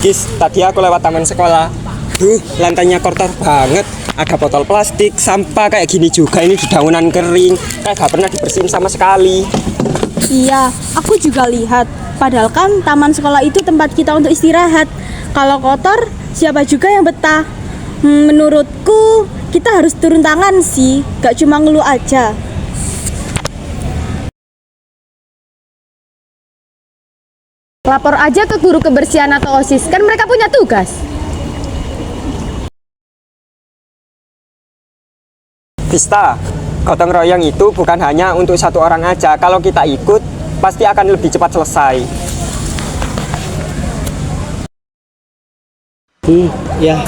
Gis, tadi aku lewat taman sekolah. Lantainya kotor banget. Ada botol plastik, sampah kayak gini juga. Ini dedaunan kering. Kayak gak pernah dibersihin sama sekali. Iya, aku juga lihat. Padahal kan taman sekolah itu tempat kita untuk istirahat. Kalau kotor, siapa juga yang betah? Menurutku, kita harus turun tangan sih. Gak cuma ngeluh aja. Lapor aja ke guru kebersihan atau OSIS, kan mereka punya tugas. Vista, gotong royong itu bukan hanya untuk satu orang aja. Kalau kita ikut, pasti akan lebih cepat selesai. Ya,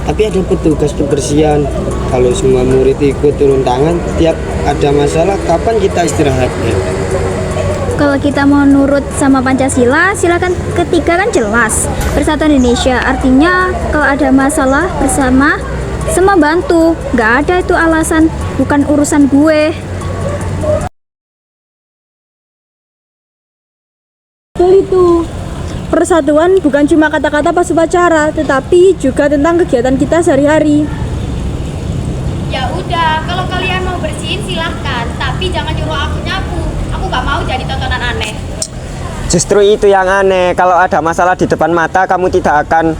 tapi ada petugas kebersihan. Kalau semua murid ikut turun tangan, tiap ada masalah, kapan kita istirahatnya? Kalau kita mau nurut sama Pancasila, silakan ketiga kan jelas. Persatuan Indonesia artinya kalau ada masalah bersama, semua bantu. Gak ada itu alasan, bukan urusan gue. Betul itu. Persatuan bukan cuma kata-kata pas upacara, tetapi juga tentang kegiatan kita sehari-hari. Ya udah, kalau kalian mau bersihin silahkan, tapi jangan nyuruh aku nyapu. Aku gak mau jadi tontonan aneh. Justru itu yang aneh. Kalau ada masalah di depan mata, kamu tidak akan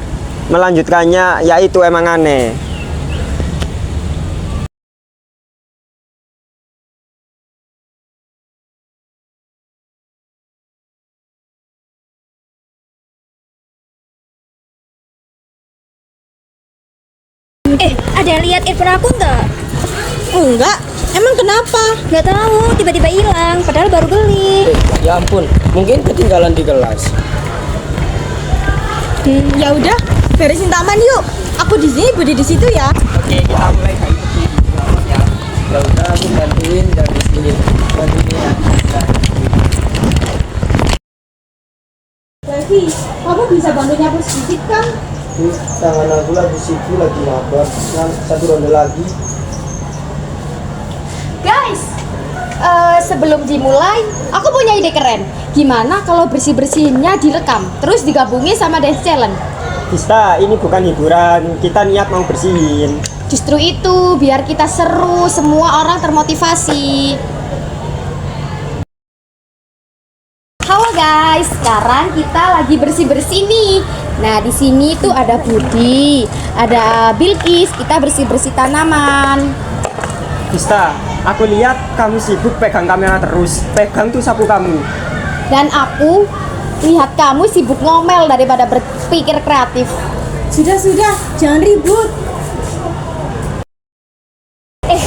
melanjutkannya. Ya itu emang aneh. Ada yang lihat earphone aku nggak? Enggak, emang kenapa? Nggak tahu, tiba-tiba hilang. Padahal baru beli. Ya ampun, mungkin ketinggalan di kelas. Ya udah, beresin taman yuk. Aku di sini, Budi di situ ya. Oke, kita mulai dari sini. Ya udah, aku bantuin dari sini. Bantuin ya. Levi, kamu bisa bantu nyapu sedikit kan? Tangan aku lagi sibuk, lagi mabar. Satu ronde lagi. Guys, sebelum dimulai, aku punya ide keren. Gimana kalau bersih-bersihinnya direkam, terus digabungin sama dance challenge? Vista, ini bukan hiburan. Kita niat mau bersihin. Justru itu, biar kita seru, semua orang termotivasi. Halo guys, sekarang kita lagi bersih-bersih nih. Nah, di sini tuh ada Budi, ada Bilkis, kita bersih-bersih tanaman. Vista, aku lihat kamu sibuk pegang kamera terus. Pegang tuh sapu kamu. Dan aku lihat kamu sibuk ngomel daripada berpikir kreatif. Sudah, jangan ribut.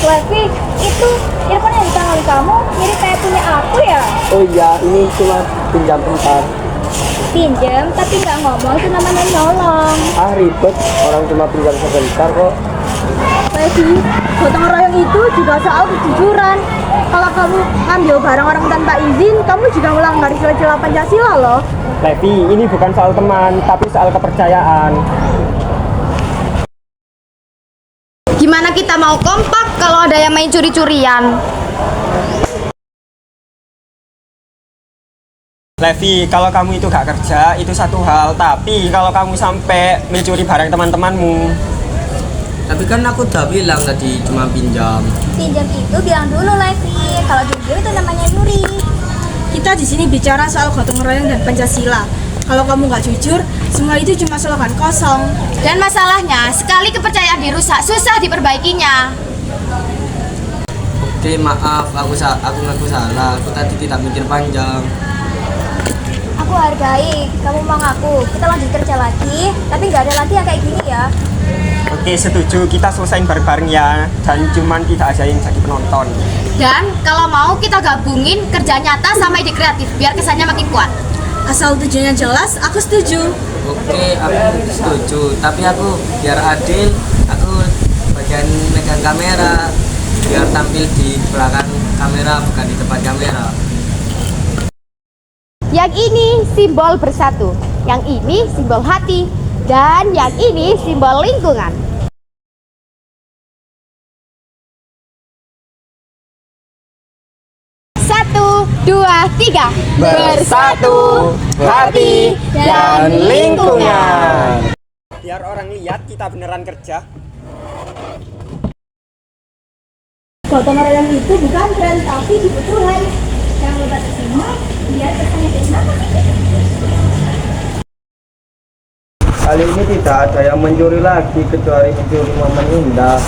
Levi, itu earphone yang di tangan kamu mirip kayak punya aku ya? Oh iya, ini cuma pinjam bentar. Pinjam, tapi nggak ngomong itu namanya nolong. Ah, ribet. Orang cuma pinjam sebentar kok. Levi, gotong royong itu juga soal kejujuran. Kalau kamu ngambil barang orang tanpa izin, kamu juga melanggar sila-sila Pancasila loh. Levi, ini bukan soal teman, tapi soal kepercayaan. Gimana kita mau kompak kalau ada yang main curi-curian? Levi, kalau kamu itu gak kerja, itu satu hal. Tapi kalau kamu sampai mencuri barang teman-temanmu. Tapi kan aku udah bilang tadi cuma pinjam. Pinjam itu bilang dulu Levi, kalau jujur itu namanya nyuri. Kita di sini bicara soal gotong royong dan Pancasila. Kalau kamu nggak jujur, semua itu cuma slogan kosong. Dan masalahnya, sekali kepercayaan dirusak, susah diperbaikinya. Oke, maaf, aku ngaku salah. Aku tadi tidak mikir panjang. Aku hargai, kamu mau ngaku. Kita lanjut kerja lagi, tapi nggak ada lagi yang kayak gini ya. Oke, setuju. Kita selesain bareng-bareng ya. Dan cuman tidak ada yang jadi penonton. Dan kalau mau kita gabungin kerja nyata sama ide kreatif, biar kesannya makin kuat. Asal tujuannya jelas, aku setuju. Oke, aku setuju. Tapi aku biar adil, aku bagian megang kamera, biar tampil di belakang kamera bukan di depan kamera. Yang ini simbol bersatu, yang ini simbol hati, dan yang ini simbol lingkungan. 2, 3. Bersatu, hati, dan lingkungan. biar orang lihat kita beneran kerja. Gotong royong itu bukan tren tapi kebutuhan. Yang lebat semua biar kesannya kenapa sih? Kali ini tidak ada yang mencuri lagi kecuali mencuri momen indah.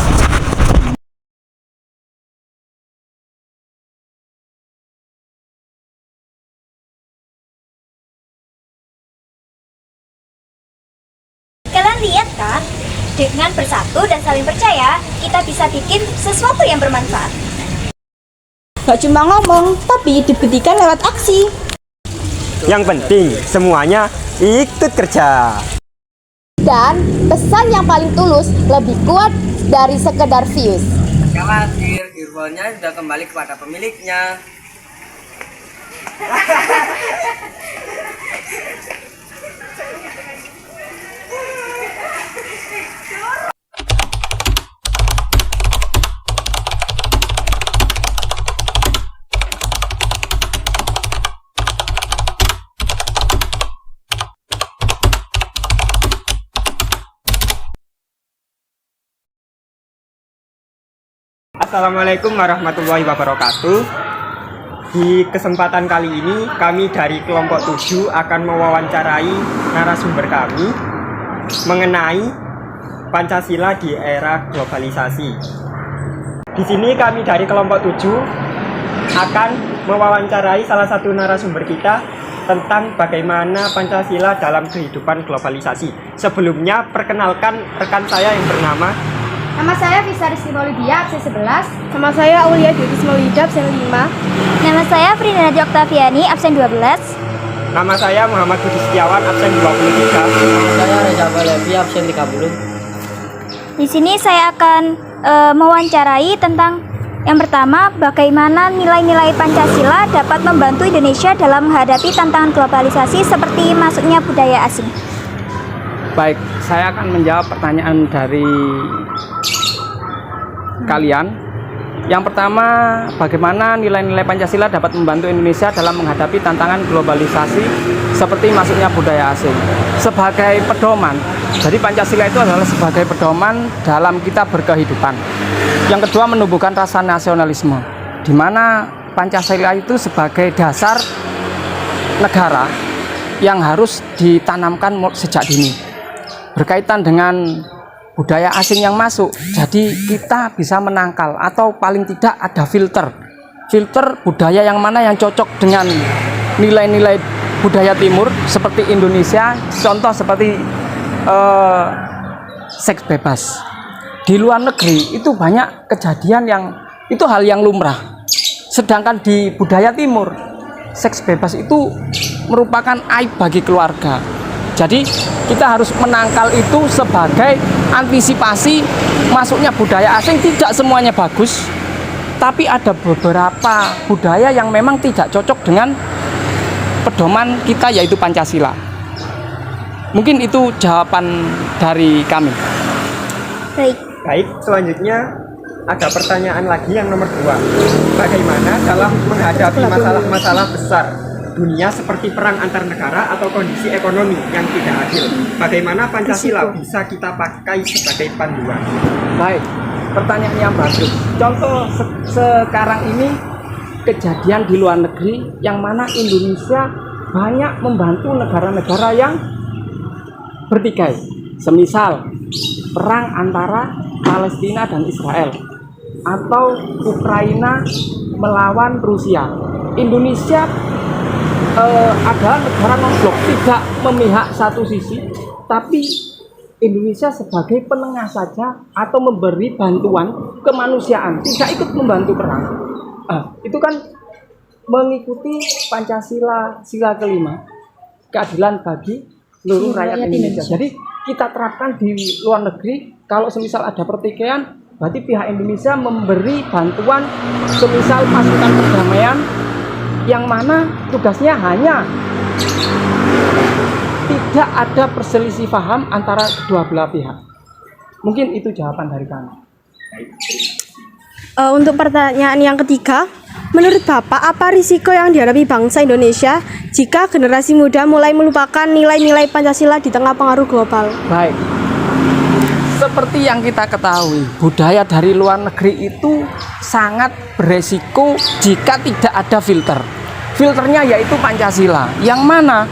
Kalian lihat kan? Dengan bersatu dan saling percaya, kita bisa bikin sesuatu yang bermanfaat. Gak cuma ngomong, tapi dibuktikan lewat aksi. Yang penting semuanya ikut kerja. Dan pesan yang paling tulus lebih kuat dari sekedar views. Khawatir, earphone-nya sudah kembali kepada pemiliknya. Assalamualaikum warahmatullahi wabarakatuh. Di kesempatan kali ini kami dari kelompok 7 akan mewawancarai narasumber kami mengenai Pancasila di era globalisasi. Di sini kami dari kelompok 7 akan mewawancarai salah satu narasumber kita tentang bagaimana Pancasila dalam kehidupan globalisasi. Sebelumnya perkenalkan rekan saya yang bernama. Nama saya Fisa Rizky Maulidia, absen 11. Sama saya Aulia Detis Maulida, absen 5. Nama saya Frida Nadia Oktaviani, absen 12. Nama saya Muhammad Budi Setiawan, absen 23. Saya Reza Balevi, absen 30. Di sini saya akan mewawancarai tentang yang pertama, bagaimana nilai-nilai Pancasila dapat membantu Indonesia dalam menghadapi tantangan globalisasi seperti masuknya budaya asing. Baik, saya akan menjawab pertanyaan dari kalian. Yang pertama, bagaimana nilai-nilai Pancasila dapat membantu Indonesia dalam menghadapi tantangan globalisasi seperti masuknya budaya asing. Sebagai pedoman, jadi Pancasila itu adalah sebagai pedoman dalam kita berkehidupan. Yang kedua, menumbuhkan rasa nasionalisme, di mana Pancasila itu sebagai dasar negara yang harus ditanamkan sejak dini. Berkaitan dengan budaya asing yang masuk, jadi kita bisa menangkal atau paling tidak ada filter budaya yang mana yang cocok dengan nilai-nilai budaya timur seperti Indonesia, contoh seperti seks bebas. Di luar negeri itu banyak kejadian yang itu hal yang lumrah, sedangkan di budaya timur seks bebas itu merupakan aib bagi keluarga. Jadi kita harus menangkal itu sebagai antisipasi masuknya budaya asing. Tidak semuanya bagus, tapi ada beberapa budaya yang memang tidak cocok dengan pedoman kita, yaitu Pancasila. Mungkin itu jawaban dari kami. Baik, selanjutnya ada pertanyaan lagi yang nomor 2. Bagaimana dalam menghadapi masalah-masalah besar dunia seperti perang antar negara atau kondisi ekonomi yang tidak adil, bagaimana Pancasila bisa kita pakai sebagai panduan? Baik, pertanyaan yang bagus. Contoh sekarang ini kejadian di luar negeri yang mana Indonesia banyak membantu negara-negara yang bertikai. Semisal perang antara Palestina dan Israel atau Ukraina melawan Rusia. Indonesia adalah negara non-blok, tidak memihak satu sisi, tapi Indonesia sebagai penengah saja atau memberi bantuan kemanusiaan, tidak ikut membantu perang. Itu kan mengikuti Pancasila sila kelima, keadilan bagi seluruh rakyat Indonesia. Jadi kita terapkan di luar negeri. Kalau semisal ada pertikaian, berarti pihak Indonesia memberi bantuan semisal pasukan perdamaian yang mana tugasnya hanya tidak ada perselisih paham antara kedua belah pihak. Mungkin itu jawaban dari kami. Untuk pertanyaan yang ketiga, menurut Bapak apa risiko yang dihadapi bangsa Indonesia jika generasi muda mulai melupakan nilai-nilai Pancasila di tengah pengaruh global? Baik, Seperti yang kita ketahui, budaya dari luar negeri itu sangat beresiko jika tidak ada filter. Filternya yaitu Pancasila, yang mana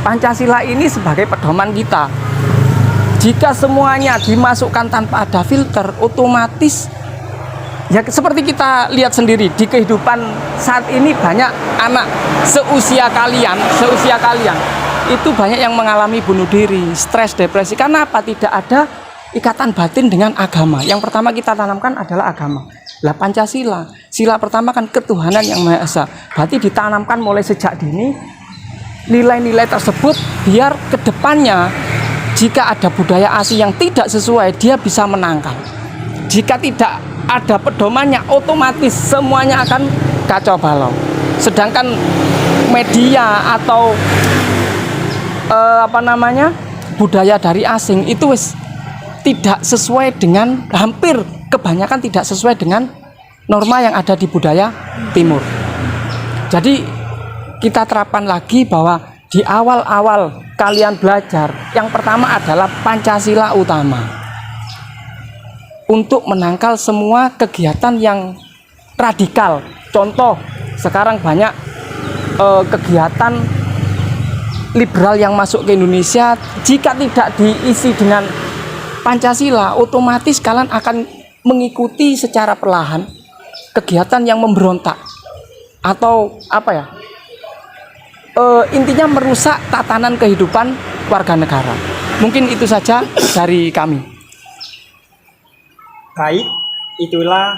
Pancasila ini sebagai pedoman kita. Jika semuanya dimasukkan tanpa ada filter, otomatis ya seperti kita lihat sendiri di kehidupan saat ini, banyak anak seusia kalian itu banyak yang mengalami bunuh diri, stres, depresi. Karena apa? Tidak ada ikatan batin dengan agama. Yang pertama kita tanamkan adalah agama. Lah Pancasila, sila pertama kan ketuhanan yang Maha Esa. Berarti ditanamkan mulai sejak dini nilai-nilai tersebut, biar kedepannya jika ada budaya asing yang tidak sesuai, dia bisa menangkal. Jika tidak ada pedomannya, otomatis semuanya akan kacau balau. Sedangkan media atau budaya dari asing itu tidak sesuai dengan, hampir kebanyakan tidak sesuai dengan norma yang ada di budaya timur. Jadi kita terapkan lagi bahwa di awal-awal kalian belajar, yang pertama adalah Pancasila utama, untuk menangkal semua kegiatan yang radikal. Contoh, sekarang banyak kegiatan liberal yang masuk ke Indonesia. Jika tidak diisi dengan Pancasila, otomatis kalian akan mengikuti secara perlahan kegiatan yang memberontak atau intinya merusak tatanan kehidupan warga negara. Mungkin itu saja dari kami. Baik, itulah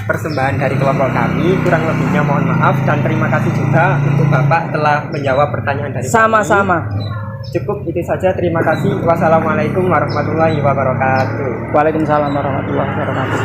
persembahan dari kelompok kami. Kurang lebihnya mohon maaf, dan terima kasih juga untuk Bapak telah menjawab pertanyaan dari Sama-sama. kami. Cukup itu saja, terima kasih. Wassalamualaikum warahmatullahi wabarakatuh. Waalaikumsalam warahmatullahi wabarakatuh.